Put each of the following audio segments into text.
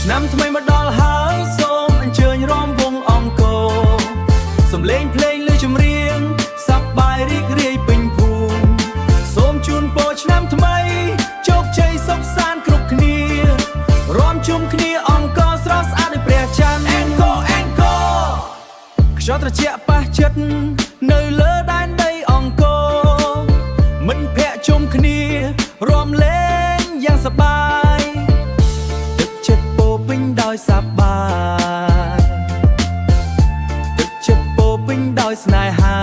ឆ្នាំថ្មីមកដល់ហើយសូមអញ្ជើញរាំវង់អង្គរសំឡេងភ្លេងលើចម្រៀងសប្បាយរីករាយពេញភូមិសូមជូនពរឆ្នាំថ្មីជោគជ័យសុខសាន្តគ្រប់គ្នារាំជុំគ្នាអង្គរស្រស់ស្អាតដោយព្រះច័ន្ទអង្គរខ្យល់ត្រជាក់ប៉ះចិត្តនៅលើដែនដីអង្គរមិត្តភក្តិជុំគ្នារាំលេងយ៉ាងសប្បាយទឹកចិត្តពោពេញដោយសប្បាយទឹកចិត្តពោពេញដោយស្នេហា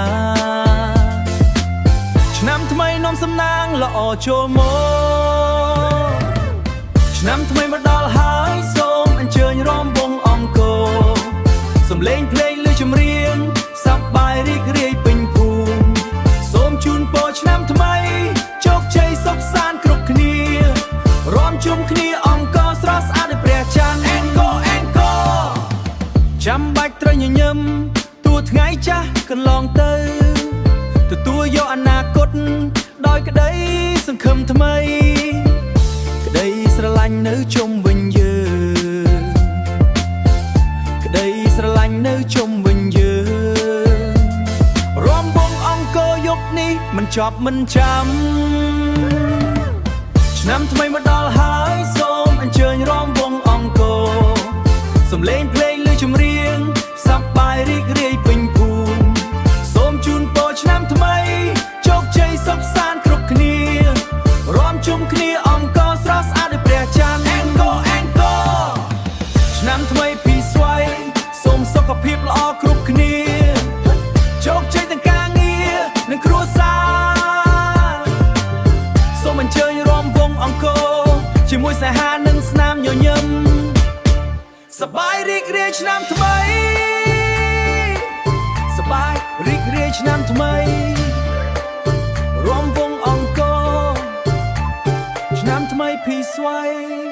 ឆ្នាំថ្មីនាំសំណាងល្អចូលមកឆ្នាំថ្មីមកដល់ហើយសូមអញ្ជើញរាំវង់អង្គរសំឡេងភ្លេងលើចម្រៀងសប្បាយរីករាយពេញភូមិសូមជូនពរឆ្នាំថ្មីជោគជ័យសុខសាន្តគ្រប់គ្នារាំជុំគ្នាអង្គរស្រស់ស្អាតដោយព្រះច័ន្ទអង្គរចាំបាច់ត្រូវញញឹមទួថ្ងៃចាស់កន្លងទៅទទួលយកអនាគតដោយក្តីសង្ឃឹមថ្មីក្តីស្រឡាញ់នៅជុំវិញយើងក្តីស្រឡាញ់នៅជុំវិញយើងរាំវង់អង្គរយប់នេះមិនចប់មិនចាំឆ្នាំថ្មីមកដល់ហើយសូមអញ្ជើញរាំវង់អង្គរសំឡេងភ្លេងលើចម្រៀងសប្បាយរីករាយពេញភូមិសូមជូនពរឆ្នាំថ្មីជោគជ័យសុខសាន្តគ្រប់គ្នារាំជុំគ្នាអង្គរស្រស់ស្អាតដោយព្រះច័ន្ទអង្គរឆ្នាំថ្មីពីស្វ័យសូមសុខភាពល្អគ្រប់គ្នាជោគជ័យទាំងការងារនិងគ្រួសារសូមអញ្ជើញរាំវង់អង្គរជាមួយស្នេហានិងស្នាមញញឹមសប្បាយរីករាយឆ្នាំថ្មីសប្បាយរីករាយឆ្នាំថ្មីរាំវង់អង្គរឆ្នាំថ្មីពីស្វ័យ